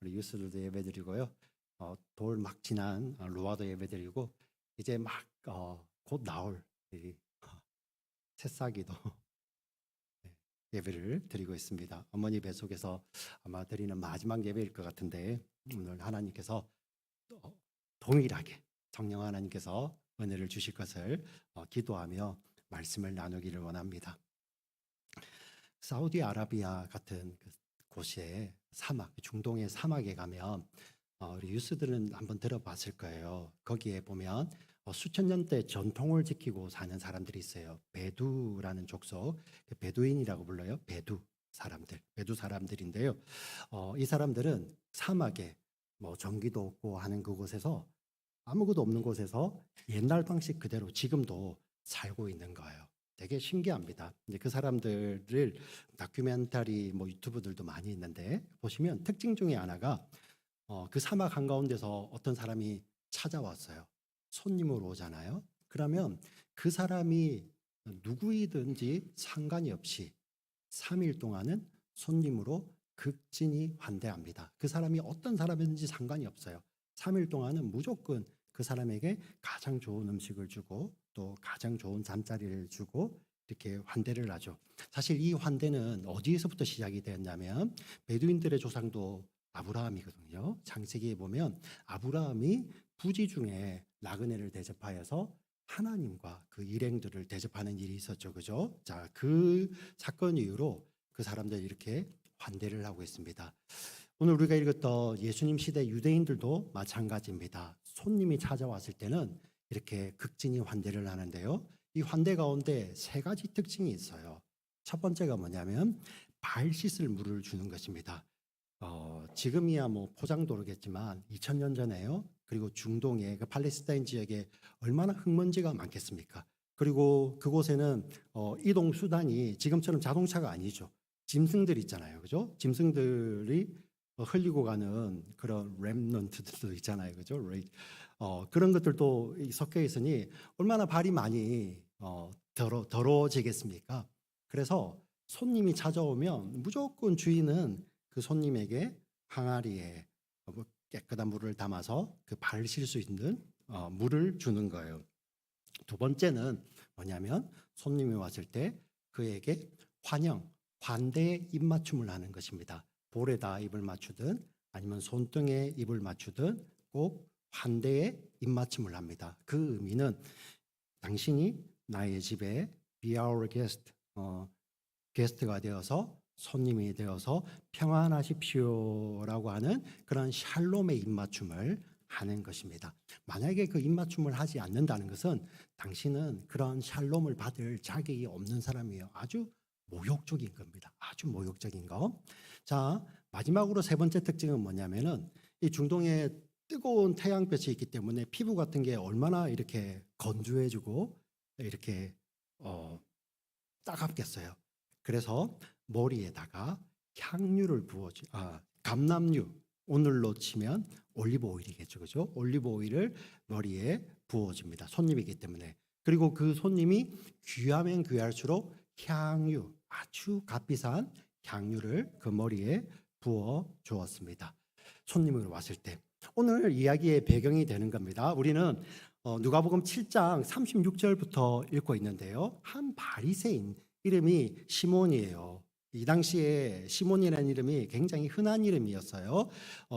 우리 유스들도 예배드리고요. 돌 막 지난 로아도 예배드리고 이제 막 곧 나올 이 새싹이도 네, 예배를 드리고 있습니다. 어머니 뱃속에서 아마 드리는 마지막 예배일 것 같은데 오늘 하나님께서 동일하게 성령 하나님께서 은혜를 주실 것을 기도하며 말씀을 나누기를 원합니다. 사우디아라비아 같은 그 곳에 사막, 중동의 사막에 가면 우리 유스들은 한번 들어봤을 거예요. 거기에 보면 수천 년대 전통을 지키고 사는 사람들이 있어요. 베두라는 족속, 베두인이라고 불러요. 베두 사람들인데요. 이 사람들은 사막에 뭐 전기도 없고 하는 그곳에서 아무것도 없는 곳에서 옛날 방식 그대로 지금도 살고 있는 거예요. 되게 신기합니다. 이제 그 사람들을 다큐멘터리 뭐 유튜브들도 많이 있는데 보시면 특징 중에 하나가 그 사막 한가운데서 어떤 사람이 찾아왔어요. 손님으로 오잖아요. 그러면 그 사람이 누구이든지 상관이 없이 3일 동안은 손님으로 극진히 환대합니다. 그 사람이 어떤 사람이든지 상관이 없어요. 3일 동안은 무조건 그 사람에게 가장 좋은 음식을 주고 또 가장 좋은 잠자리를 주고 이렇게 환대를 하죠. 사실 이 환대는 어디에서부터 시작이 되었냐면 베두인들의 조상도 아브라함이거든요. 창세기에 보면 아브라함이 부지 중에 나그네를 대접하여서 하나님과 그 일행들을 대접하는 일이 있었죠. 그죠? 자, 그 사건 이후로 그 사람들이 이렇게 환대를 하고 있습니다. 오늘 우리가 읽었던 예수님 시대 유대인들도 마찬가지입니다. 손님이 찾아왔을 때는 이렇게 극진히 환대를 하는데요. 이 환대 가운데 세 가지 특징이 있어요. 첫 번째가 뭐냐면 발 씻을 물을 주는 것입니다. 지금이야 뭐 포장도로겠지만 2000년 전에요. 그리고 중동의 그 팔레스타인 지역에 얼마나 흙먼지가 많겠습니까? 그리고 그곳에는 이동 수단이 지금처럼 자동차가 아니죠. 짐승들 있잖아요, 그죠? 짐승들이 흘리고 가는 그런 랩넌트들도 있잖아요, 그죠? 그런 것들도 섞여 있으니 얼마나 발이 많이 더러워지겠습니까? 그래서 손님이 찾아오면 무조건 주인은 그 손님에게 항아리에 깨끗한 물을 담아서 그 발을 쉴 수 있는 물을 주는 거예요. 두 번째는 뭐냐면 손님이 왔을 때 그에게 환대의 입맞춤을 하는 것입니다. 볼에다 입을 맞추든 아니면 손등에 입을 맞추든 꼭 환대의 입맞춤을 합니다. 그 의미는 당신이 나의 집에 be our guest, 게스트가 되어서 손님이 되어서 평안하십시오라고 하는 그런 샬롬의 입맞춤을 하는 것입니다. 만약에 그 입맞춤을 하지 않는다는 것은 당신은 그런 샬롬을 받을 자격이 없는 사람이에요. 아주 모욕적인 겁니다. 아주 모욕적인 거. 자, 마지막으로 세 번째 특징은 뭐냐면은 이 중동에 뜨거운 태양볕이 있기 때문에 피부 같은 게 얼마나 이렇게 건조해지고 이렇게 따갑겠어요. 그래서 머리에다가 향유를 감람유, 오늘로 치면 올리브 오일이겠죠, 그죠? 올리브 오일을 머리에 부어줍니다. 손님이기 때문에. 그리고 그 손님이 귀하면 귀할수록 향유, 아주 값비싼 향유를 그 머리에 부어 주었습니다. 손님으로 왔을 때. 오늘 이야기의 배경이 되는 겁니다. 우리는 누가복음 7장 36절부터 읽고 있는데요. 한 바리새인 이름이 시몬이에요. 이 당시에 시몬이라는 이름이 굉장히 흔한 이름이었어요.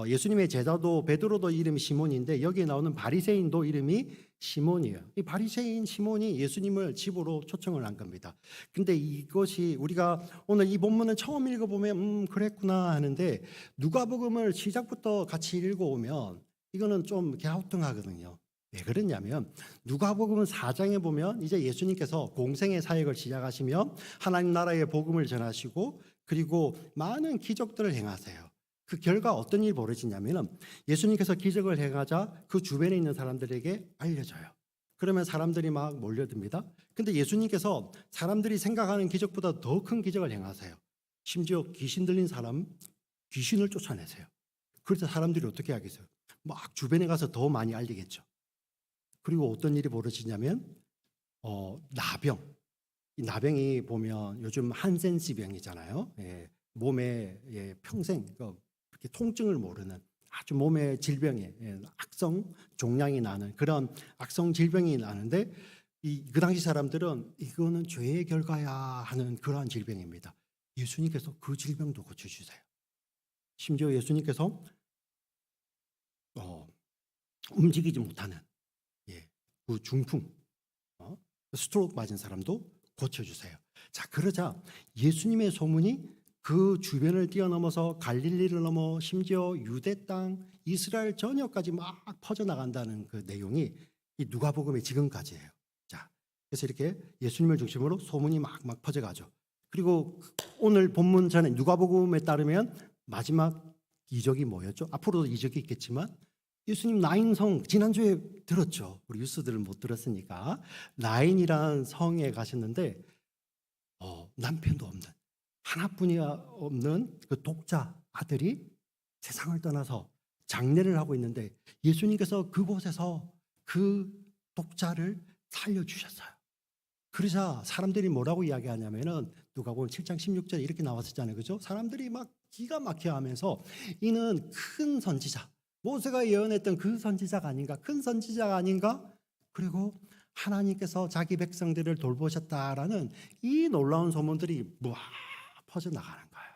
예수님의 제자도 베드로도 이름이 시몬인데 여기에 나오는 바리새인도 이름이 시몬이에요. 이 바리새인 시몬이 예수님을 집으로 초청을 한 겁니다. 근데 이것이 우리가 오늘 이 본문을 처음 읽어보면 그랬구나 하는데 누가복음을 시작부터 같이 읽어오면 이거는 좀 갸우뚱하거든요. 왜 그러냐면 누가복음 4장에 보면 이제 예수님께서 공생의 사역을 시작하시며 하나님 나라의 복음을 전하시고 그리고 많은 기적들을 행하세요. 그 결과 어떤 일이 벌어지냐면 예수님께서 기적을 행하자 그 주변에 있는 사람들에게 알려져요. 그러면 사람들이 막 몰려듭니다. 근데 예수님께서 사람들이 생각하는 기적보다 더 큰 기적을 행하세요. 심지어 귀신 들린 사람 귀신을 쫓아내세요. 그래서 사람들이 어떻게 하겠어요? 막 주변에 가서 더 많이 알리겠죠. 그리고 어떤 일이 벌어지냐면 나병. 이 나병이 보면 요즘 한센시병이잖아요. 예, 몸에 평생 이렇게 통증을 모르는 아주 몸에 질병에 악성 종양이 나는 그런 악성 질병이 나는데 그 당시 사람들은 이거는 죄의 결과야 하는 그러한 질병입니다. 예수님께서 그 질병도 고쳐주세요. 심지어 예수님께서 움직이지 못하는 그 중풍, 스트로크 맞은 사람도 고쳐주세요. 자, 그러자 예수님의 소문이 그 주변을 뛰어넘어서 갈릴리를 넘어 심지어 유대 땅, 이스라엘 전역까지 막 퍼져나간다는 그 내용이 이 누가복음의 지금까지예요. 자, 그래서 이렇게 예수님을 중심으로 소문이 막 퍼져가죠. 그리고 오늘 본문 전에 누가복음에 따르면 마지막 이적이 뭐였죠? 앞으로도 이적이 있겠지만 예수님 나인성 지난주에 들었죠. 우리 뉴스들은 못 들었으니까 나인이라는 성에 가셨는데 남편도 없는 하나뿐이 없는 그 독자 아들이 세상을 떠나서 장례를 하고 있는데 예수님께서 그곳에서 그 독자를 살려주셨어요. 그러자 사람들이 뭐라고 이야기하냐면은 누가복음 7장 16절에 이렇게 나왔었잖아요. 그죠? 사람들이 막 기가 막혀 하면서 이는 큰 선지자, 모세가 예언했던 그 선지자가 아닌가, 큰 선지자가 아닌가? 그리고 하나님께서 자기 백성들을 돌보셨다라는 이 놀라운 소문들이 막 퍼져나가는 거예요.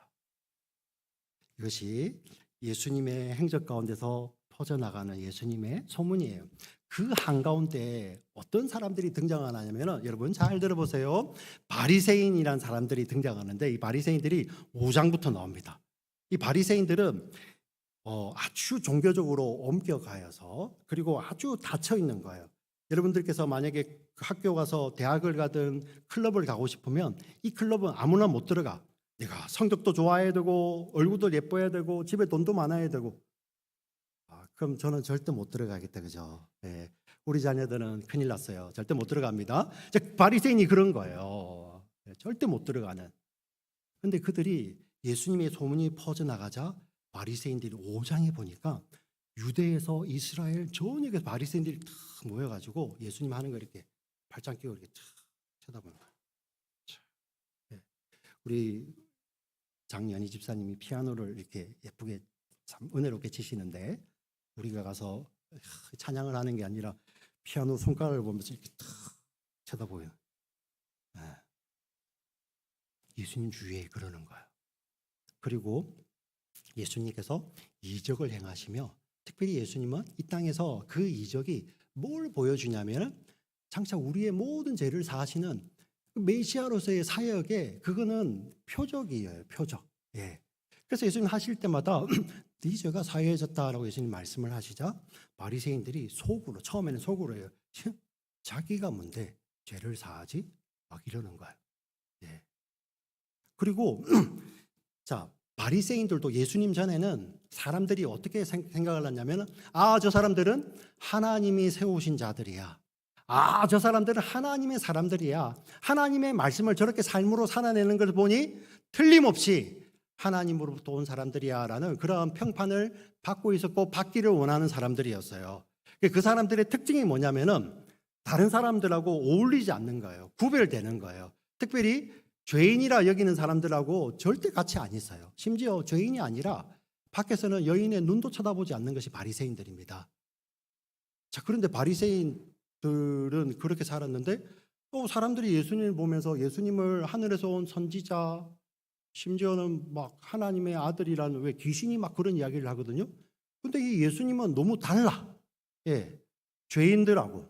이것이 예수님의 행적 가운데서 퍼져나가는 예수님의 소문이에요. 그 한가운데 어떤 사람들이 등장하냐면 여러분 잘 들어보세요. 바리새인이라는 사람들이 등장하는데 이 바리새인들이 5장부터 나옵니다. 이 바리새인들은 아주 종교적으로 옮겨가여서 그리고 아주 닫혀 있는 거예요. 여러분들께서 만약에 학교 가서 대학을 가든 클럽을 가고 싶으면 이 클럽은 아무나 못 들어가. 내가 성격도 좋아야 되고 얼굴도 예뻐야 되고 집에 돈도 많아야 되고 그럼 저는 절대 못 들어가겠다. 그죠? 네. 우리 자녀들은 큰일 났어요. 절대 못 들어갑니다. 바리새인이 그런 거예요. 절대 못 들어가는. 근데 그들이 예수님의 소문이 퍼져나가자 바리새인들이 5장에 보니까 유대에서 이스라엘 전역에서 바리새인들이 탁 모여가지고 예수님 하는 거 이렇게 발짱 끼고 이렇게 탁 쳐다보는 거예요. 우리 장연희 집사님이 피아노를 이렇게 예쁘게 참 은혜롭게 치시는데 우리가 가서 찬양을 하는 게 아니라 피아노 손가락을 보면서 이렇게 탁 쳐다보여요. 예수님 주위에 그러는 거예요. 그리고 예수님께서 이적을 행하시며 특별히 예수님은 이 땅에서 그 이적이 뭘 보여주냐면 장차 우리의 모든 죄를 사하시는 메시아로서의 사역에 그거는 표적이에요. 표적. 그래서 예수님 하실 때마다 네 죄가 사해졌다라고 예수님 말씀을 하시자 바리새인들이 속으로 처음에는 속으로 해요. 자기가 뭔데 죄를 사하지? 막 이러는 거예요. 그리고 자 바리새인들도 예수님 전에는 사람들이 어떻게 생각을 하냐면 저 사람들은 하나님이 세우신 자들이야. 저 사람들은 하나님의 사람들이야. 하나님의 말씀을 저렇게 삶으로 살아내는 걸 보니 틀림없이 하나님으로부터 온 사람들이야 라는 그러한 평판을 받고 있었고 받기를 원하는 사람들이었어요. 그 사람들의 특징이 뭐냐면은 다른 사람들하고 어울리지 않는 거예요. 구별되는 거예요. 특별히 죄인이라 여기는 사람들하고 절대 같이 안 있어요. 심지어 죄인이 아니라 밖에서는 여인의 눈도 쳐다보지 않는 것이 바리새인들입니다. 자, 그런데 바리새인들은 그렇게 살았는데 또 사람들이 예수님을 보면서 예수님을 하늘에서 온 선지자 심지어는 막 하나님의 아들이라는 왜 귀신이 막 그런 이야기를 하거든요. 근데 이 예수님은 너무 달라. 죄인들하고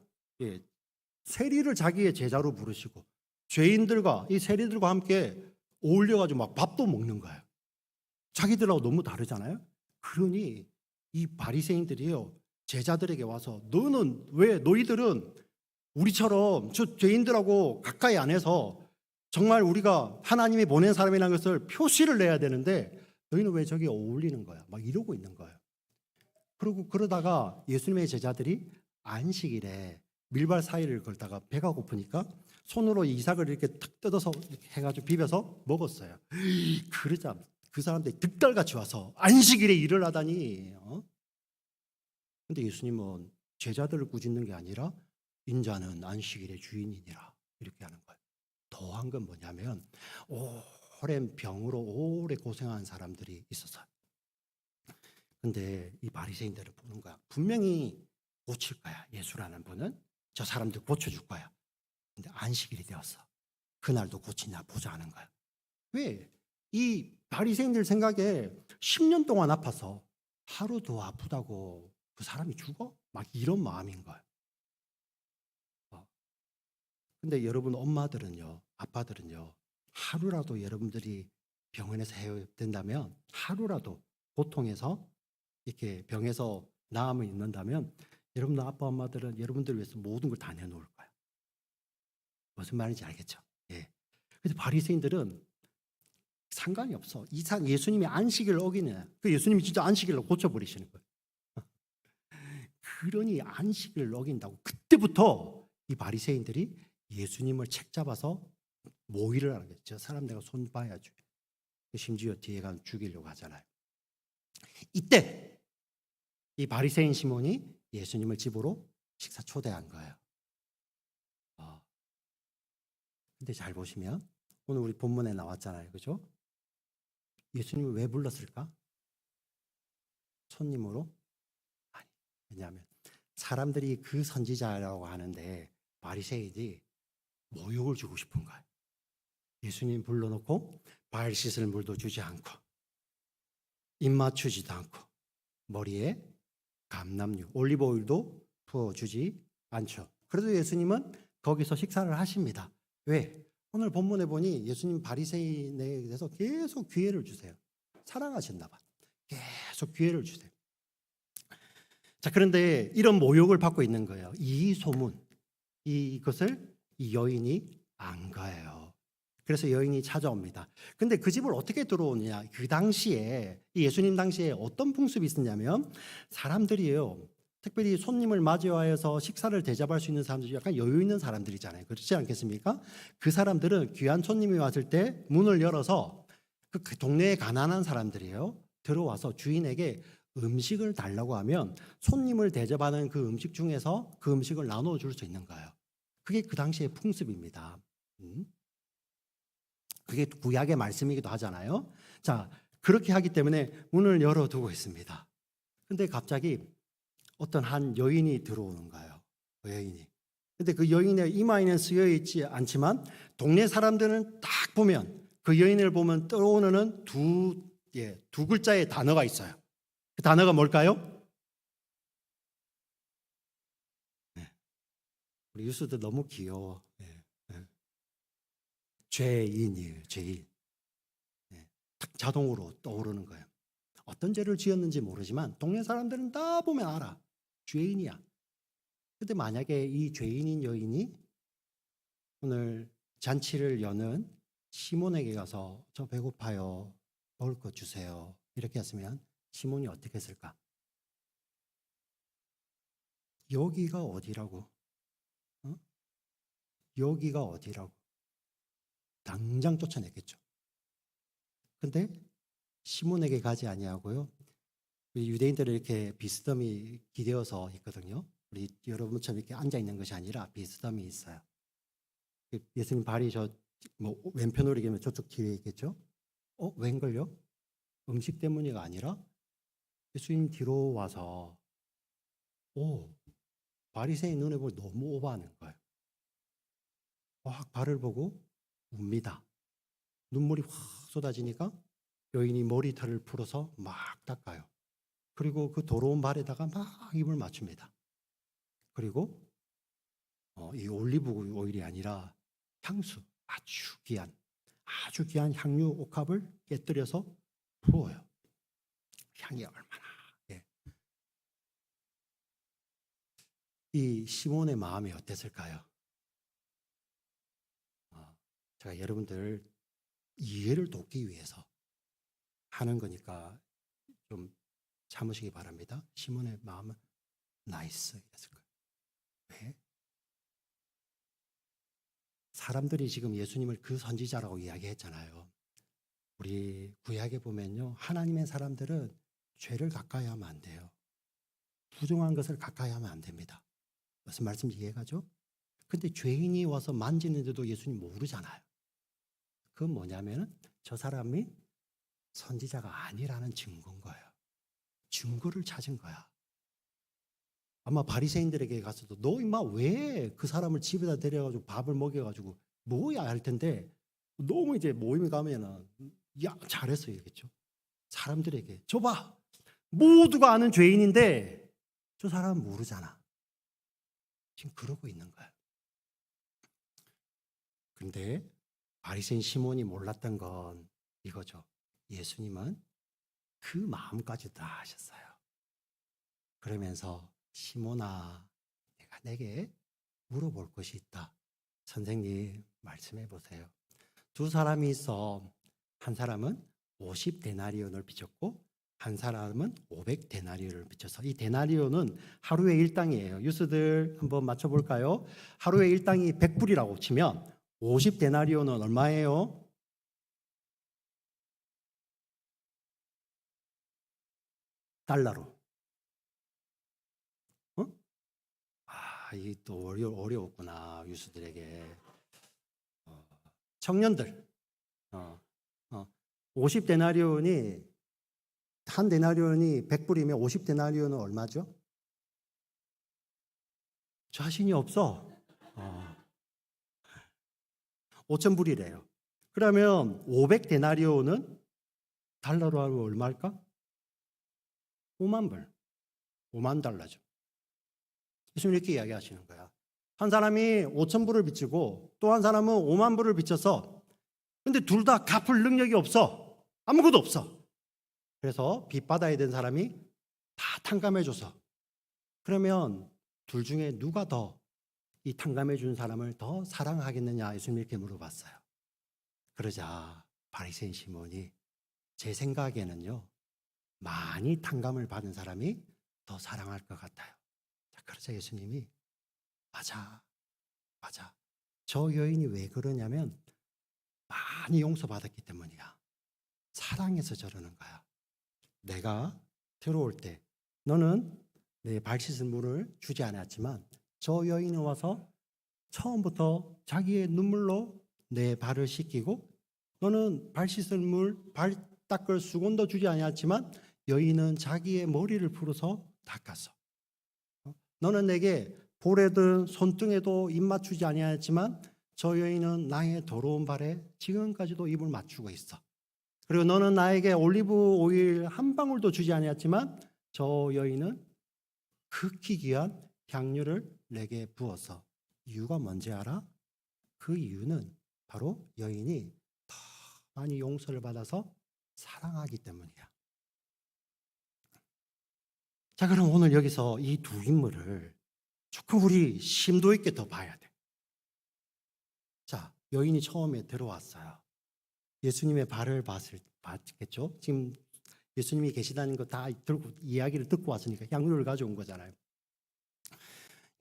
세리를 자기의 제자로 부르시고 죄인들과 이 세리들과 함께 어울려가지고 막 밥도 먹는 거예요. 자기들하고 너무 다르잖아요. 그러니 이 바리새인들이요 제자들에게 와서 너는 왜 너희들은 우리처럼 저 죄인들하고 가까이 안 해서 정말 우리가 하나님이 보낸 사람이라는 것을 표시를 내야 되는데 너희는 왜 저기 어울리는 거야? 막 이러고 있는 거예요. 그리고 그러다가 예수님의 제자들이 안식일에 밀발 사이를 걸다가 배가 고프니까 손으로 이삭을 이렇게 탁 뜯어서 이렇게 해가지고 비벼서 먹었어요. 그러자 그 사람들이 득달같이 와서 안식일에 일을 하다니. 근데 예수님은 제자들을 꾸짖는 게 아니라 인자는 안식일의 주인이니라 이렇게 하는 거예요. 더한 건 뭐냐면 오랜 병으로 오래 고생한 사람들이 있었어요. 근데 이 바리새인들을 보는 거야. 분명히 고칠 거야. 예수라는 분은 저 사람들 고쳐줄 거야. 근데 안식일이 되었어. 그날도 고치냐 보자 하는 거야. 왜? 이 바리새인들 생각에 10년 동안 아파서 하루 더 아프다고 그 사람이 죽어? 막 이런 마음인 거야. 근데 여러분 엄마들은요, 아빠들은요, 하루라도 여러분들이 병원에서 해야 된다면 하루라도 고통에서 이렇게 병에서 나음을 입는다면 여러분 아빠 엄마들은 여러분들을 위해서 모든 걸 다 내놓을 거야. 무슨 말인지 알겠죠? 예. 근데 바리새인들은 상관이 없어. 이상 예수님이 안식일을 어기느냐. 그 예수님이 진짜 안식일로 고쳐버리시는 거예요. 그러니 안식일을 어긴다고 그때부터 이 바리새인들이 예수님을 책잡아서 모의를 하는 거예요. 저 사람 내가 손 봐야지. 심지어 뒤에 가면 죽이려고 하잖아요. 이때 이 바리새인 시몬이 예수님을 집으로 식사 초대한 거예요. 근데 잘 보시면 오늘 우리 본문에 나왔잖아요. 그죠? 예수님을 왜 불렀을까? 손님으로? 아니. 왜냐하면 사람들이 그 선지자라고 하는데 바리새인이 모욕을 주고 싶은 거예요. 예수님 불러놓고 발 씻을 물도 주지 않고 입 맞추지도 않고 머리에 감람유, 올리브 오일도 부어주지 않죠. 그래도 예수님은 거기서 식사를 하십니다. 왜? 오늘 본문에 보니 예수님 바리새인에 대해서 계속 기회를 주세요. 사랑하셨나 봐. 계속 기회를 주세요. 자, 그런데 이런 모욕을 받고 있는 거예요. 이 소문, 이것을 이 여인이 안 거예요. 그래서 여인이 찾아옵니다. 근데 그 집을 어떻게 들어오느냐? 그 당시에 예수님 당시에 어떤 풍습이 있었냐면 사람들이요. 특별히 손님을 맞이하여서 식사를 대접할 수 있는 사람들이 약간 여유 있는 사람들이잖아요. 그렇지 않겠습니까? 그 사람들은 귀한 손님이 왔을 때 문을 열어서 그 동네에 가난한 사람들이에요. 들어와서 주인에게 음식을 달라고 하면 손님을 대접하는 그 음식 중에서 그 음식을 나눠 줄 수 있는 거예요. 그게 그 당시의 풍습입니다. 그게 구약의 말씀이기도 하잖아요. 자, 그렇게 하기 때문에 문을 열어두고 있습니다. 근데 갑자기 어떤 한 여인이 들어오는 거예요. 그 여인이. 근데 그 여인의 이마에는 쓰여 있지 않지만 동네 사람들은 딱 보면 그 여인을 보면 떠오르는 두 글자의 단어가 있어요. 그 단어가 뭘까요? 우리 유수도 너무 귀여워. 죄인이에요. 죄인. 딱 자동으로 떠오르는 거예요. 어떤 죄를 지었는지 모르지만 동네 사람들은 다 보면 알아. 죄인이야. 근데 만약에 이 죄인인 여인이 오늘 잔치를 여는 시몬에게 가서 저 배고파요. 먹을 것 주세요. 이렇게 했으면 시몬이 어떻게 했을까? 여기가 어디라고? 어? 여기가 어디라고? 당장 쫓아냈겠죠. 근데 시몬에게 가지 아니하고요. 유대인들은 이렇게 비스듬히 기대어서 있거든요. 우리 여러분처럼 이렇게 앉아 있는 것이 아니라 비스듬히 있어요. 예수님 발이 왼편으로 얘기하면 저쪽 뒤에 있겠죠. 웬걸요? 음식 때문이가 아니라 예수님 뒤로 와서 바리새인 눈에 보면 너무 오버하는 거예요. 확 발을 보고 웁니다. 눈물이 확 쏟아지니까 여인이 머리털을 풀어서 막 닦아요. 그리고 그 더러운 발에다가 막 입을 맞춥니다. 그리고 이 올리브 오일이 아니라 향수, 아주 귀한 향유 옥합을 깨뜨려서 부어요. 향이 얼마나. 예. 이 시몬의 마음이 어땠을까요? 제가 여러분들 이해를 돕기 위해서 하는 거니까 좀 참으시기 바랍니다. 시몬의 마음은 나이스 이랬을 거예요. 왜? 사람들이 지금 예수님을 그 선지자라고 이야기했잖아요. 우리 구약에 보면요, 하나님의 사람들은 죄를 가까이 하면 안 돼요. 부정한 것을 가까이 하면 안 됩니다. 무슨 말씀인지 이해가죠? 근데 죄인이 와서 만지는데도 예수님 모르잖아요. 그건 뭐냐면 저 사람이 선지자가 아니라는 증거인 거예요. 증거를 찾은 거야. 아마 바리새인들에게 가서도 너 임마 왜 그 사람을 집에다 데려가지고 밥을 먹여가지고 뭐야 할 텐데 너무 이제 모임에 가면은 야 잘했어 이러겠죠. 사람들에게 저봐 모두가 아는 죄인인데 저 사람은 모르잖아. 지금 그러고 있는 거야. 근데 바리새인 시몬이 몰랐던 건 이거죠. 예수님은 그 마음까지 다 아셨어요. 그러면서 시몬아, 내가 내게 물어볼 것이 있다. 선생님 말씀해 보세요. 두 사람이 있어. 한 사람은 50데나리온을 빚졌고 한 사람은 500데나리온을 빚져서 이 데나리온은 하루의 일당이에요. 유스들 한번 맞춰볼까요? 하루의 일당이 100불이라고 치면 50데나리온은 얼마예요? 달러로. 어? 이게 또 어려웠구나 유스들에게. 청년들. 50데나리온이 한 데나리온이 100불이면 50데나리온은 얼마죠? 자신이 없어. 5,000불이래요. 그러면 500데나리온은 달러로 하면 얼마일까? 5만 불. 5만 달러죠. 예수님 이렇게 이야기하시는 거야. 한 사람이 5,000불을 빚지고 또 한 사람은 5만 불을 빚져서 근데 둘 다 갚을 능력이 없어. 아무것도 없어. 그래서 빚 받아야 된 사람이 다 탕감해줘서 그러면 둘 중에 누가 더 이 탕감해 준 사람을 더 사랑하겠느냐 예수님 이렇게 물어봤어요. 그러자 바리새인 시몬이 제 생각에는요 많이 탕감을 받은 사람이 더 사랑할 것 같아요. 자, 그러자 예수님이 맞아. 저 여인이 왜 그러냐면 많이 용서받았기 때문이야. 사랑해서 저러는 거야. 내가 들어올 때 너는 내 발 씻을 물을 주지 않았지만 저 여인은 와서 처음부터 자기의 눈물로 내 발을 씻기고 너는 발 씻을 물, 발 닦을 수건도 주지 않았지만 여인은 자기의 머리를 풀어서 닦았어. 너는 내게 볼에든 손등에도 입 맞추지 아니하였지만 저 여인은 나의 더러운 발에 지금까지도 입을 맞추고 있어. 그리고 너는 나에게 올리브 오일 한 방울도 주지 아니했지만 저 여인은 극히 귀한 향유를 내게 부어서 이유가 뭔지 알아? 그 이유는 바로 여인이 더 많이 용서를 받아서 사랑하기 때문이야. 자, 그럼 오늘 여기서 이 두 인물을 조금 우리 심도 있게 더 봐야 돼. 자, 여인이 처음에 들어왔어요. 예수님의 발을 봤겠죠? 지금 예수님이 계시다는 거 다 들고 이야기를 듣고 왔으니까 향유를 가져온 거잖아요.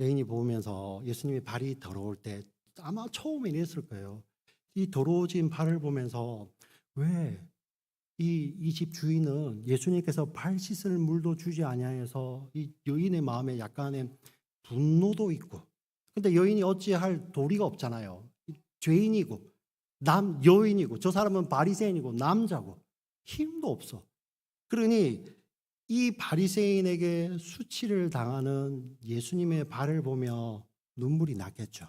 여인이 보면서 예수님의 발이 더러울 때 아마 처음에 이랬을 거예요. 이 더러워진 발을 보면서 왜 이 집 주인은 예수님께서 발 씻을 물도 주지 아니하여서 이 여인의 마음에 약간의 분노도 있고 근데 여인이 어찌할 도리가 없잖아요. 죄인이고 여인이고 저 사람은 바리새인이고 남자고 힘도 없어. 그러니 이 바리새인에게 수치를 당하는 예수님의 발을 보며 눈물이 났겠죠.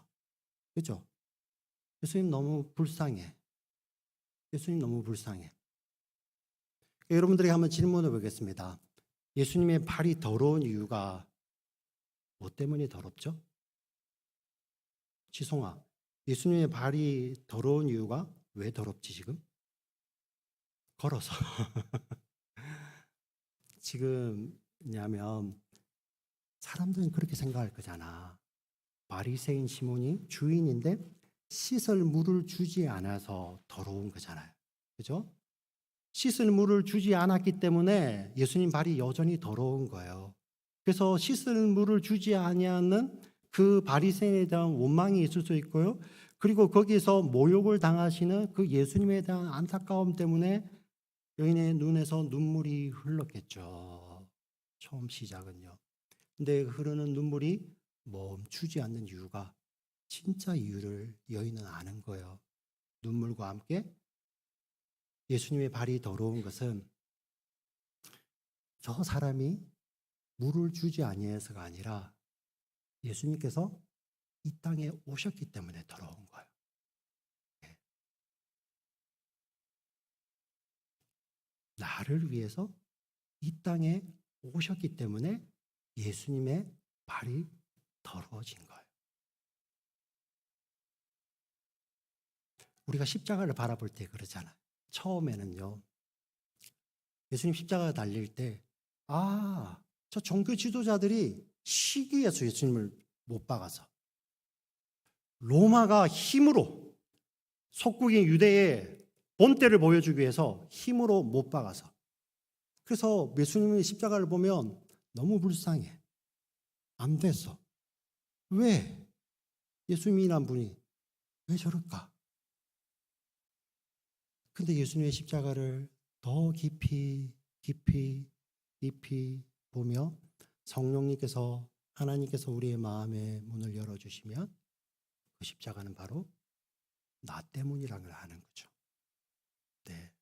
그렇죠? 예수님 너무 불쌍해. 예수님 너무 불쌍해. 여러분들에게 한번 질문해 보겠습니다. 예수님의 발이 더러운 이유가 뭐 때문에 더럽죠? 지송아, 예수님의 발이 더러운 이유가 왜 더럽지 지금? 걸어서. 지금 왜냐하면 사람들은 그렇게 생각할 거잖아. 바리새인 시몬이 주인인데 씻을 물을 주지 않아서 더러운 거잖아요. 그죠? 씻을 물을 주지 않았기 때문에 예수님 발이 여전히 더러운 거예요. 그래서 씻을 물을 주지 아니하는 그 바리새인에 대한 원망이 있을 수 있고요. 그리고 거기서 모욕을 당하시는 그 예수님에 대한 안타까움 때문에 여인의 눈에서 눈물이 흘렀겠죠. 처음 시작은요. 근데 흐르는 눈물이 멈추지 않는 이유가 진짜 이유를 여인은 아는 거예요. 눈물과 함께 예수님의 발이 더러운 것은 저 사람이 물을 주지 아니해서가 아니라 예수님께서 이 땅에 오셨기 때문에 더러운 거예요. 예. 나를 위해서 이 땅에 오셨기 때문에 예수님의 발이 더러워진 거예요. 우리가 십자가를 바라볼 때 그러잖아요. 처음에는요, 예수님 십자가 달릴 때, 저 종교 지도자들이 시기해서 예수님을 못 박아서 로마가 힘으로 속국인 유대의 본때를 보여주기 위해서 힘으로 못 박아서, 그래서 예수님의 십자가를 보면 너무 불쌍해. 안 됐어. 왜? 예수님이란 분이 왜 저럴까? 근데 예수님의 십자가를 더 깊이 보며 성령님께서, 하나님께서 우리의 마음의 문을 열어주시면 그 십자가는 바로 나 때문이라는 걸 아는 거죠. 네.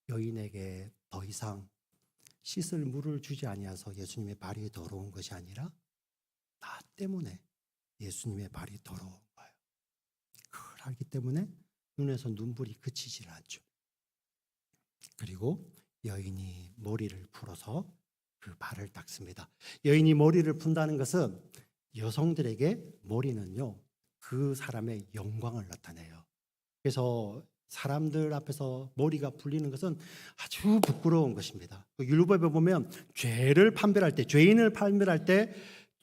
여인에게 더 이상 씻을 물을 주지 아니하서 예수님의 발이 더러운 것이 아니라 나 때문에 예수님의 발이 더러운 거예요. 그걸 알기 때문에 눈에서 눈물이 그치질 않죠. 그리고 여인이 머리를 풀어서 그 발을 닦습니다. 여인이 머리를 푼다는 것은 여성들에게 머리는요, 그 사람의 영광을 나타내요. 그래서 사람들 앞에서 머리가 풀리는 것은 아주 부끄러운 것입니다. 율법에 보면 죄인을 판별할 때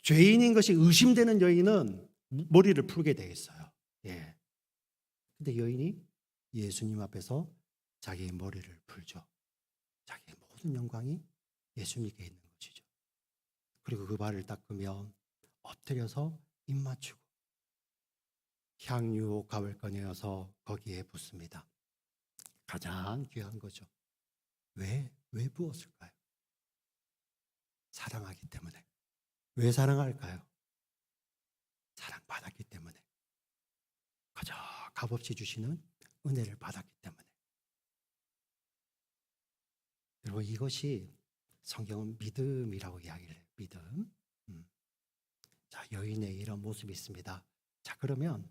죄인인 것이 의심되는 여인은 머리를 풀게 되어 있어요. 예. 근데 여인이 예수님 앞에서 자기의 머리를 풀죠. 자기의 모든 영광이 예수님께 있는 것이죠. 그리고 그 발을 닦으면 엎드려서 입 맞추고 향유 옥합을 꺼내어서 거기에 붓습니다. 가장 귀한 거죠. 왜 부었을까요? 사랑하기 때문에. 왜 사랑할까요? 사랑받았기 때문에. 가장 값없이 주시는 은혜를 받았기 때문에. 여러분, 이것이 성경은 믿음이라고 이야기를 해요. 믿음. 자, 여인의 이런 모습이 있습니다. 자, 그러면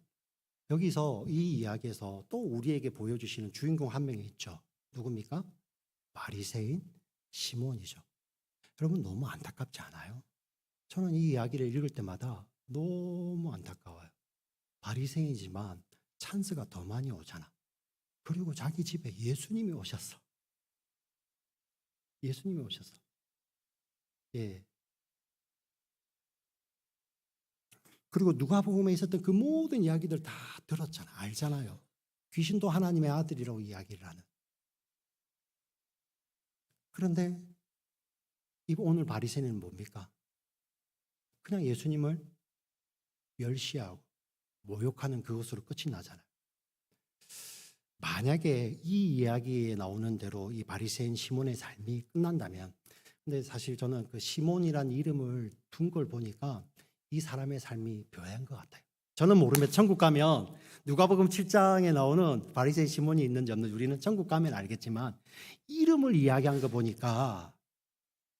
여기서 이 이야기에서 또 우리에게 보여주시는 주인공 한 명이 있죠. 누굽니까? 바리새인 시몬이죠. 여러분, 너무 안타깝지 않아요? 저는 이 이야기를 읽을 때마다 너무 안타까워요. 바리새인이지만 찬스가 더 많이 오잖아. 그리고 자기 집에 예수님이 오셨어. 예수님이 오셨어. 예. 그리고 누가복음에 있었던 그 모든 이야기들 다 들었잖아. 알잖아요. 귀신도 하나님의 아들이라고 이야기를 하는. 그런데 오늘 바리새인은 뭡니까? 그냥 예수님을 멸시하고 모욕하는 그것으로 끝이 나잖아요. 만약에 이 이야기에 나오는 대로 이 바리새인 시몬의 삶이 끝난다면, 근데 사실 저는 그 시몬이란 이름을 둔 걸 보니까 이 사람의 삶이 묘한 것 같아요. 저는 모르면 천국 가면 누가복음 7장에 나오는 바리새인 시몬이 있는지 없는지 우리는 천국 가면 알겠지만, 이름을 이야기한 거 보니까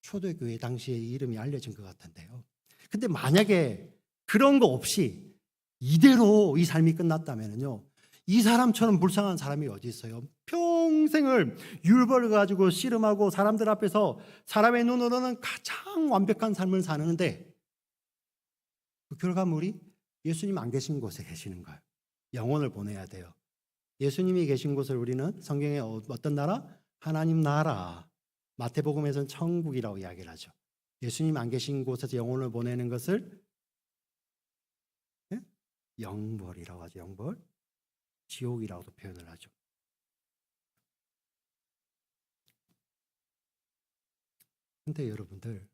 초대교회 당시에 이름이 알려진 것 같은데요. 근데 만약에 그런 거 없이 이대로 이 삶이 끝났다면요, 이 사람처럼 불쌍한 사람이 어디 있어요? 평생을 율법을 가지고 씨름하고 사람들 앞에서 사람의 눈으로는 가장 완벽한 삶을 사는데 그 결과물이 예수님 안 계신 곳에 계시는 거예요. 영혼을 보내야 돼요. 예수님이 계신 곳을 우리는 성경에 어떤 나라? 하나님 나라. 마태복음에서는 천국이라고 이야기를 하죠. 예수님 안 계신 곳에서 영혼을 보내는 것을 영벌이라고 하죠. 영벌. 지옥이라고도 표현을 하죠. 근데 여러분들,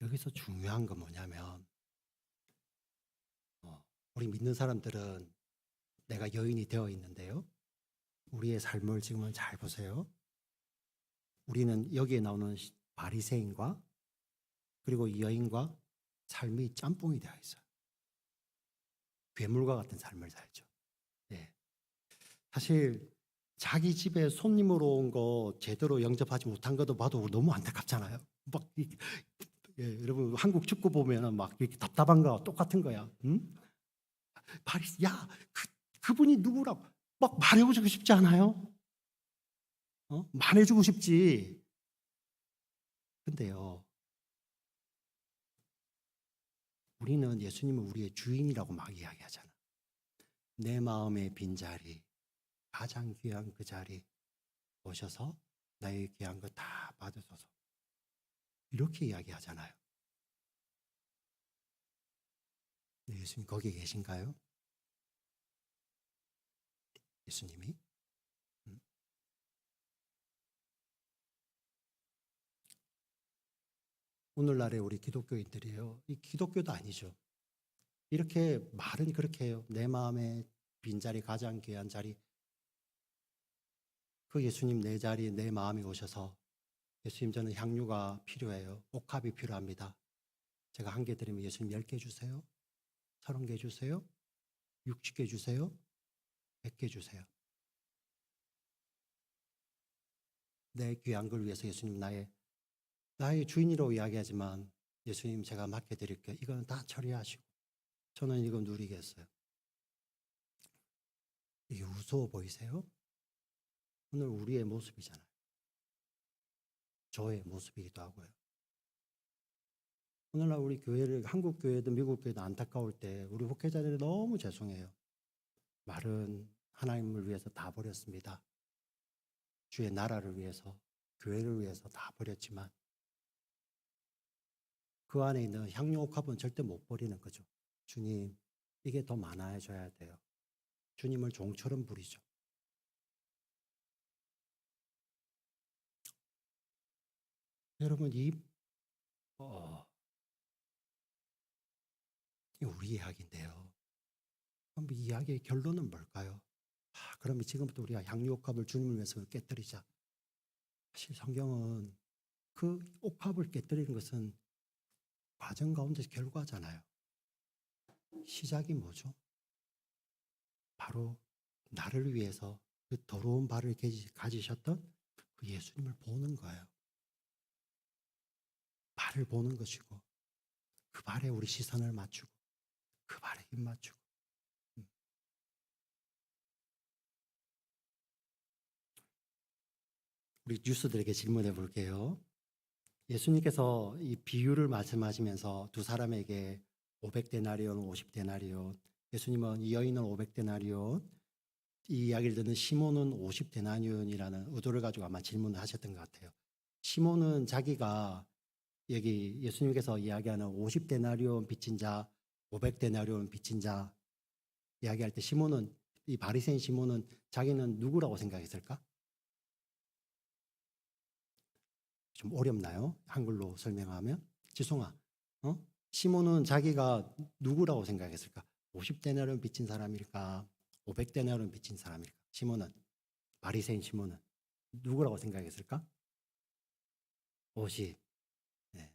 여기서 중요한 건 뭐냐면, 우리 믿는 사람들은 내가 여인이 되어 있는데요, 우리의 삶을 지금은 잘 보세요. 우리는 여기에 나오는 바리새인과 그리고 이 여인과 삶이 짬뽕이 되어 있어요. 괴물과 같은 삶을 살죠. 네. 사실 자기 집에 손님으로 온 거 제대로 영접하지 못한 것도 봐도 너무 안타깝잖아요. 여러분 한국 축구 보면은 막 이렇게 답답한 거 똑같은 거야. 응? 파리스, 야, 그분이 누구라고 막 말해주고 싶지 않아요? 말해주고 싶지. 근데요, 우리는 예수님을 우리의 주인이라고 막 이야기하잖아. 내 마음의 빈자리, 가장 귀한 그 자리 오셔서 나의 귀한 거 다 받으소서. 이렇게 이야기하잖아요. 네, 예수님 거기 계신가요? 예수님이? 오늘날의 우리 기독교인들이에요. 이 기독교도 아니죠. 이렇게 말은 그렇게 해요. 내 마음의 빈자리, 가장 귀한 자리. 그 예수님 내 자리, 내 마음에 오셔서 예수님 저는 향유가 필요해요. 옥합이 필요합니다. 제가 1개 드리면 예수님 10개 주세요. 30개 주세요. 60개 주세요. 100개 주세요. 내 귀한 걸 위해서 예수님 나의 주인이라고 이야기하지만 예수님 제가 맡겨드릴게요. 이거는 다 처리하시고 저는 이거 누리겠어요. 이게 우스워 보이세요? 오늘 우리의 모습이잖아요. 저의 모습이기도 하고요. 오늘날 우리 교회를 한국 교회든 미국 교회든 안타까울 때 우리 목회자들이 너무 죄송해요. 말은 하나님을 위해서 다 버렸습니다. 주의 나라를 위해서, 교회를 위해서 다 버렸지만 그 안에 있는 향유옥합은 절대 못 버리는 거죠. 주님, 이게 더 많아져야 돼요. 주님을 종처럼 부리죠. 여러분, 이 우리 이야기인데요. 그럼 이 이야기의 결론은 뭘까요? 그러면 지금부터 우리가 향유옥합을 주님을 위해서 깨뜨리자. 사실 성경은 그 옥합을 깨뜨리는 것은 과정 가운데 결과잖아요. 시작이 뭐죠? 바로 나를 위해서 그 더러운 발을 가지셨던 그 예수님을 보는 거예요. 발을 보는 것이고 그 발에 우리 시선을 맞추고 그 발에 힘 맞추고 우리 뉴스들에게 질문해 볼게요. 예수님께서 이 비유를 말씀하시면서 두 사람에게 500데나리온, 50데나리온, 예수님은 이 여인은 500데나리온, 이 이야기를 듣는 시몬은 50데나리온이라는 의도를 가지고 아마 질문을 하셨던 것 같아요. 시몬은 자기가 여기 예수님께서 이야기하는 50데나리온 빚진 자, 500데나리온 빚진 자 이야기할 때 시몬은 이 바리새인 시몬은 자기는 누구라고 생각했을까? 좀 어렵나요? 한글로 설명하면? 지송아, 시몬은 자기가 누구라고 생각했을까? 50데나리온 빚진 사람일까? 500데나리온 빚진 사람일까? 시몬은, 바리새인 시몬은 누구라고 생각했을까? 50. 네.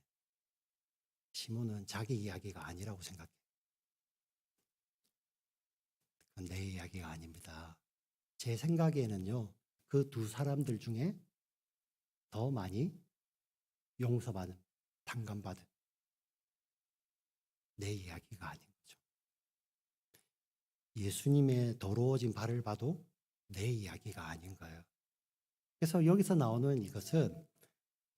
시몬은 자기 이야기가 아니라고 생각해. 그건 내 이야기가 아닙니다. 제 생각에는요, 그 두 사람들 중에 더 많이 용서받은, 탕감받은 내 이야기가 아닌 거죠. 예수님의 더러워진 발을 봐도 내 이야기가 아닌 거예요. 그래서 여기서 나오는 이것은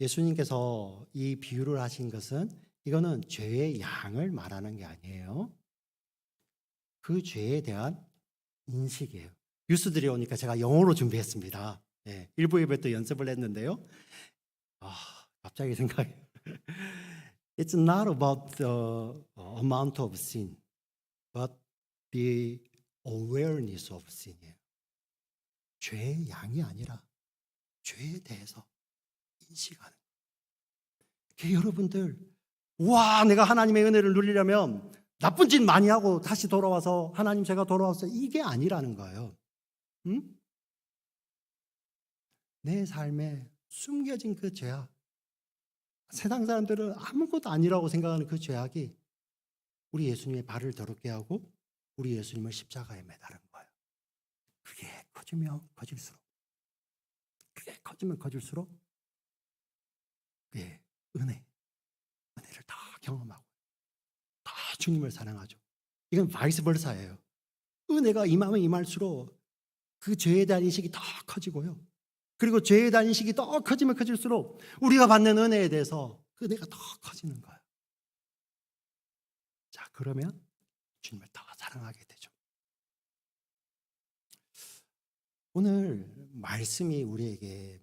예수님께서 이 비유를 하신 것은 이거는 죄의 양을 말하는 게 아니에요. 그 죄에 대한 인식이에요. 뉴스들이 오니까 제가 영어로 준비했습니다. 네, 1부, 2부에 또 연습을 했는데요. 갑자기 생각이 It's not about the amount of sin, but the awareness of sin이에요. 죄의 양이 아니라 죄에 대해서 인식하는 거예요. 여러분들, 와, 내가 하나님의 은혜를 누리려면 나쁜 짓 많이 하고 다시 돌아와서 하나님 제가 돌아왔어요. 이게 아니라는 거예요. 응? 내 삶에 숨겨진 그 죄악, 세상 사람들은 아무것도 아니라고 생각하는 그 죄악이 우리 예수님의 발을 더럽게 하고 우리 예수님을 십자가에 매달은 거예요. 그게 커지면 커질수록 커지면 커질수록 예, 은혜를 더 경험하고 더 주님을 사랑하죠. 이건 바이스 벌사예요. 은혜가 임하면 임할수록 그 죄에 대한 인식이 더 커지고요. 그리고 죄에 대한 인식이 더 커지면 커질수록 우리가 받는 은혜에 대해서 그 은혜가 더 커지는 거예요. 자, 그러면 주님을 더 사랑하게 되죠. 오늘 말씀이 우리에게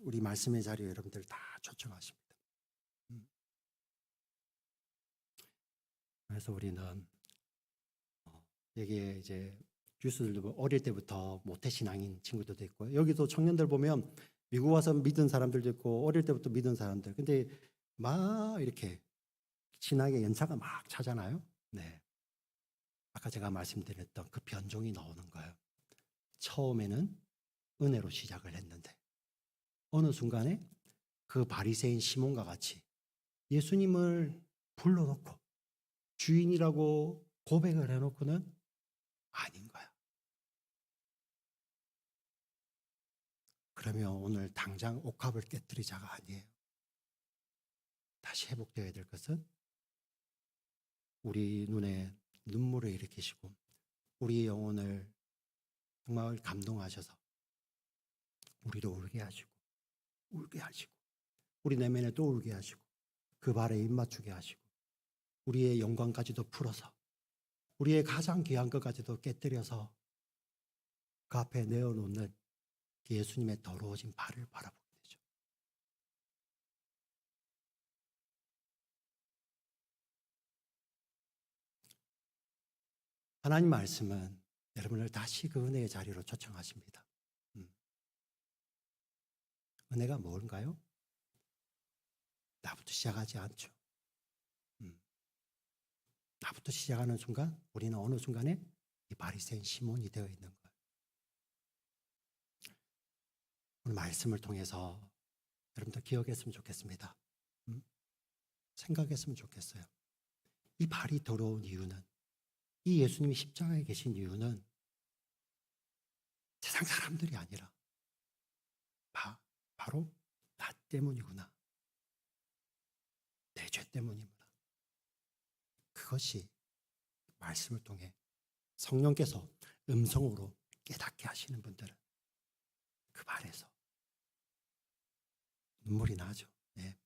우리 말씀의 자리에 여러분들 다 초청하십니다. 그래서 우리는 여기에 이제 주스들도 어릴 때부터 모태신앙인 친구들도 있고, 여기도 청년들 보면 미국 와서 믿은 사람들도 있고 어릴 때부터 믿은 사람들, 근데 막 이렇게 신앙의 연차가 막 차잖아요. 네. 아까 제가 말씀드렸던 그 변종이 나오는 거예요. 처음에는 은혜로 시작을 했는데 어느 순간에 그 바리새인 시몬과 같이 예수님을 불러놓고 주인이라고 고백을 해놓고는 아닌 거야. 그러면 오늘 당장 옥합을 깨뜨리자가 아니에요. 다시 회복되어야 될 것은 우리 눈에 눈물을 일으키시고 우리의 영혼을 정말 감동하셔서 우리를 울게 하시고 우리 내면에 또 울게 하시고 그 발에 입 맞추게 하시고 우리의 영광까지도 풀어서 우리의 가장 귀한 것까지도 깨뜨려서 그 앞에 내어놓는 예수님의 더러워진 발을 바라보게 되죠. 하나님 말씀은 여러분을 다시 그 은혜의 자리로 초청하십니다. 은혜가 뭔가요? 나부터 시작하지 않죠. 나부터 시작하는 순간 우리는 어느 순간에 이 바리새인 시몬이 되어 있는 거예요. 오늘 말씀을 통해서 여러분들 기억했으면 좋겠습니다. 생각했으면 좋겠어요. 이 발이 더러운 이유는, 이 예수님이 십자가에 계신 이유는 세상 사람들이 아니라 바로 나 때문이구나. 내 죄 때문이구나. 그것이 말씀을 통해 성령께서 음성으로 깨닫게 하시는 분들은 그 발에서 눈물이 나죠. 네.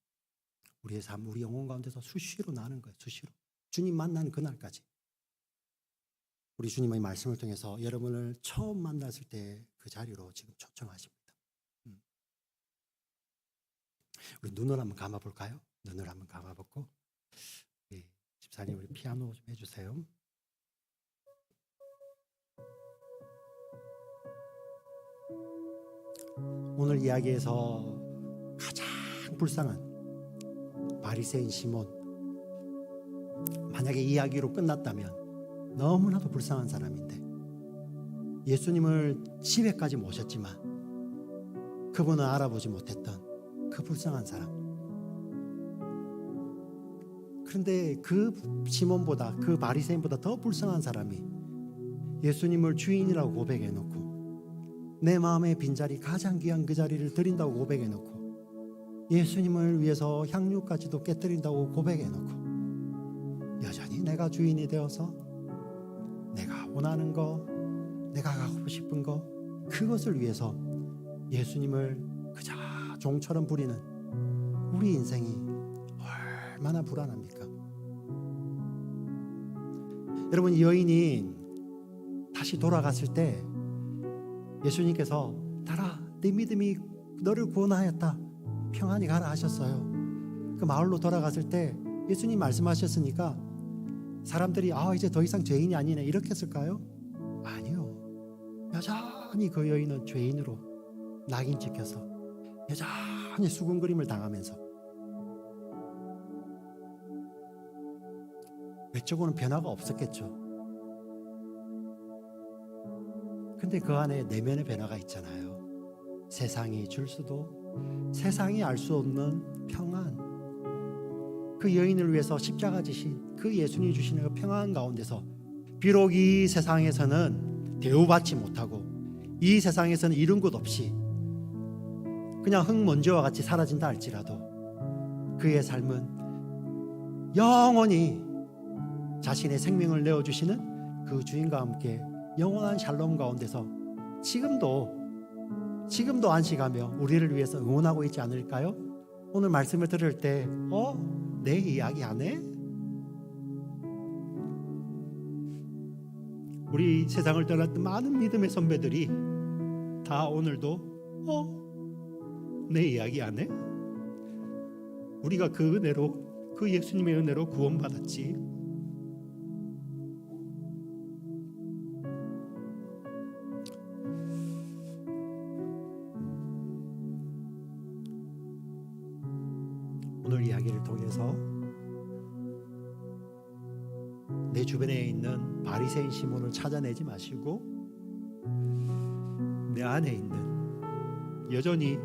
우리의 삶, 우리 영혼 가운데서 수시로 나는 거예요. 수시로. 주님 만나는 그날까지. 우리 주님의 말씀을 통해서 여러분을 처음 만났을 때 그 자리로 지금 초청하십니다. 우리 눈을 한번 감아볼까요? 눈을 한번 감아보고, 집사님 우리 피아노 좀 해주세요. 오늘 이야기에서 가장 불쌍한 바리새인 시몬, 만약에 이야기로 끝났다면 너무나도 불쌍한 사람인데 예수님을 집에까지 모셨지만 그분은 알아보지 못했던 그 불쌍한 사람. 그런데 그 시몬보다, 그 바리새인보다 더 불쌍한 사람이 예수님을 주인이라고 고백해놓고 내 마음의 빈자리, 가장 귀한 그 자리를 드린다고 고백해놓고 예수님을 위해서 향유까지도 깨뜨린다고 고백해놓고 여전히 내가 주인이 되어서 내가 원하는 거, 내가 가고 싶은 거, 그것을 위해서 예수님을 그저 종처럼 부리는 우리 인생이 얼마나 불안합니까? 여러분, 이 여인이 다시 돌아갔을 때 예수님께서 따라 네 믿음이 너를 구원하였다, 평안히 가라 하셨어요. 그 마을로 돌아갔을 때 예수님 말씀하셨으니까 사람들이 이제 더 이상 죄인이 아니네 이렇게 했을까요? 아니요. 여전히 그 여인은 죄인으로 낙인 찍혀서 여전히 수군거림을 당하면서 외적으로는 변화가 없었겠죠. 근데 그 안에 내면의 변화가 있잖아요. 세상이 줄 수도, 세상이 알 수 없는 평안. 그 여인을 위해서 십자가 지신 그 예수님이 주시는 그 평안 가운데서 비록 이 세상에서는 대우받지 못하고 이 세상에서는 이룬 것 없이 그냥 흙먼지와 같이 사라진다 할지라도 그의 삶은 영원히 자신의 생명을 내어주시는 그 주인과 함께 영원한 샬롬 가운데서 지금도 안식하며 우리를 위해서 응원하고 있지 않을까요? 오늘 말씀을 들을 때 내 이야기 안 해? 우리 세상을 떠났던 많은 믿음의 선배들이 다 오늘도 내 이야기 안 해? 우리가 그 은혜로, 그 예수님의 은혜로 구원받았지. 오늘 이야기를 통해서 내 주변에 있는 바리새인 시몬을 찾아내지 마시고 내 안에 있는 여전히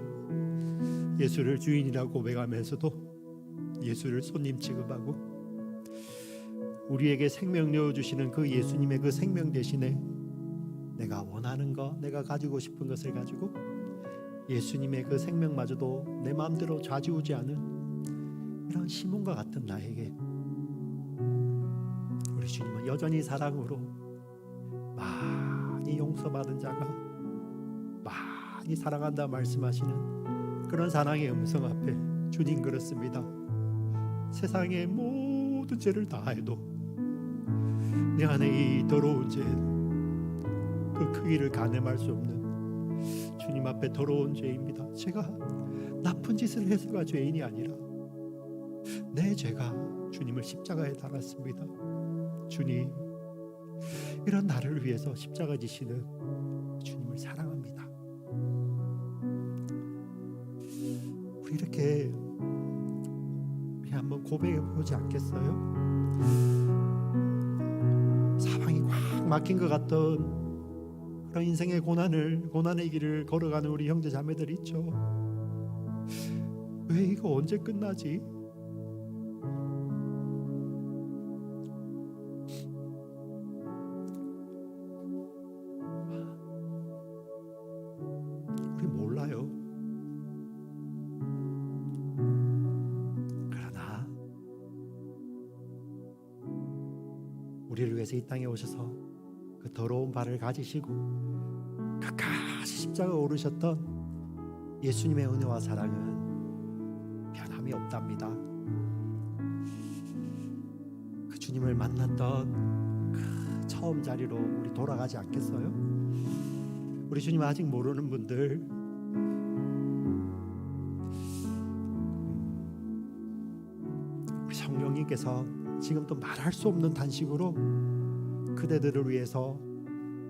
예수를 주인이라고 고백하면서도 예수를 손님 취급하고 우리에게 생명 내어주시는 그 예수님의 그 생명 대신에 내가 원하는 것, 내가 가지고 싶은 것을 가지고 예수님의 그 생명마저도 내 마음대로 좌지우지 않은 이런 시몬과 같은 나에게 우리 주님은 여전히 사랑으로 많이 용서받은 자가 많이 사랑한다 말씀하시는 그런 사랑의 음성 앞에 주님 그렇습니다. 세상의 모든 죄를 다해도 내 안에 이 더러운 죄, 그 크기를 가늠할 수 없는 주님 앞에 더러운 죄입니다. 제가 나쁜 짓을 해서가 죄인이 아니라 내 죄가 주님을 십자가에 달았습니다. 주님, 이런 나를 위해서 십자가 지시는 주님을 사랑합니다. 우리 이렇게 우리 한번 고백해 보지 않겠어요? 사방이 꽉 막힌 것 같던 그런 인생의 고난의 길을 걸어가는 우리 형제 자매들 있죠. 왜 이거 언제 끝나지? 우리 몰라요. 그러나 우리를 위해서 이 땅에 오셔서 그 더러운 발을 가지시고 끝까지 십자가에 오르셨던 예수님의 은혜와 사랑은 변함이 없답니다. 그 주님을 만났던 그 처음 자리로 우리 돌아가지 않겠어요? 우리 주님 아직 모르는 분들 우리 성령님께서 지금 또 말할 수 없는 단식으로 그대들을 위해서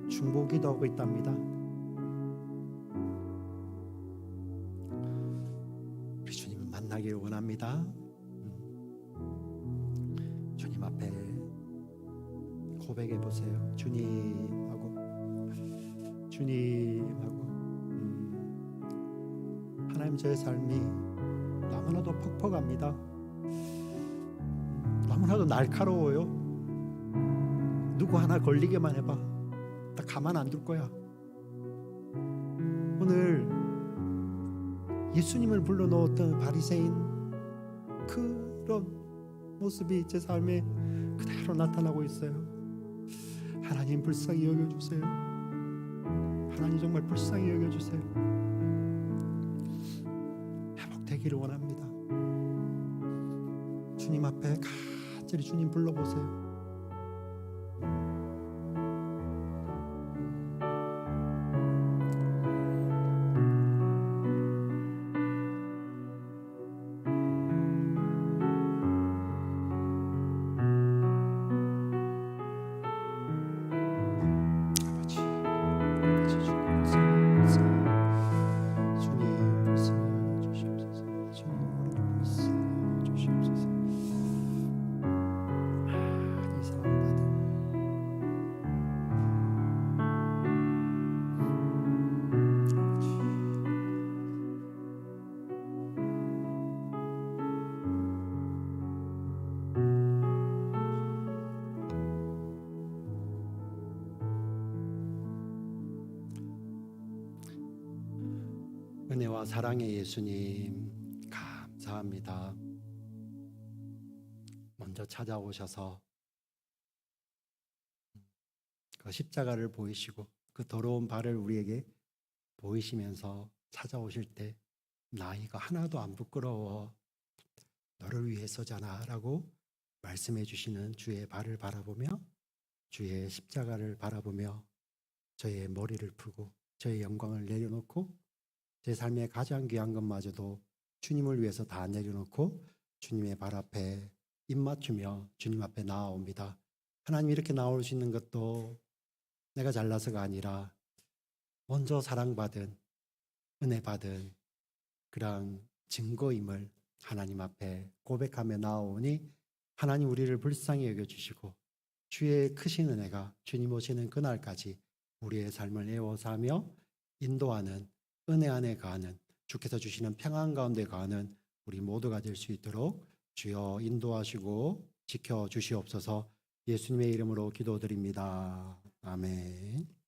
중보 기도하고 있답니다. 우리 주님을 만나기를 원합니다. 주님 앞에 고백해 보세요. 주님하고 하나님, 저의 삶이 너무나도 퍽퍽합니다. 너무나도 날카로워요. 누구 하나 걸리게만 해봐, 나 가만 안 둘 거야. 오늘 예수님을 불러넣었던 바리새인 그런 모습이 제 삶에 그대로 나타나고 있어요. 하나님 불쌍히 여겨주세요. 하나님 정말 불쌍히 여겨주세요. 회복되기를 원합니다. 주님 앞에 간절히 주님 불러보세요. 은혜와 사랑의 예수님, 감사합니다. 먼저 찾아오셔서 그 십자가를 보이시고 그 더러운 발을 우리에게 보이시면서 찾아오실 때 나이가 하나도 안 부끄러워 너를 위해서잖아 라고 말씀해 주시는 주의 발을 바라보며 주의 십자가를 바라보며 저의 머리를 푸고 저의 영광을 내려놓고 제 삶의 가장 귀한 것마저도 주님을 위해서 다 내려놓고 주님의 발 앞에 입 맞추며 주님 앞에 나아옵니다. 하나님 이렇게 나올 수 있는 것도 내가 잘나서가 아니라 먼저 사랑받은 은혜 받은 그런 증거임을 하나님 앞에 고백하며 나아오니 하나님 우리를 불쌍히 여겨주시고 주의 크신 은혜가 주님 오시는 그날까지 우리의 삶을 애워사며 인도하는 은혜 안에 가는 주께서 주시는 평안 가운데 가는 우리 모두가 될 수 있도록 주여 인도하시고 지켜주시옵소서. 예수님의 이름으로 기도드립니다. 아멘.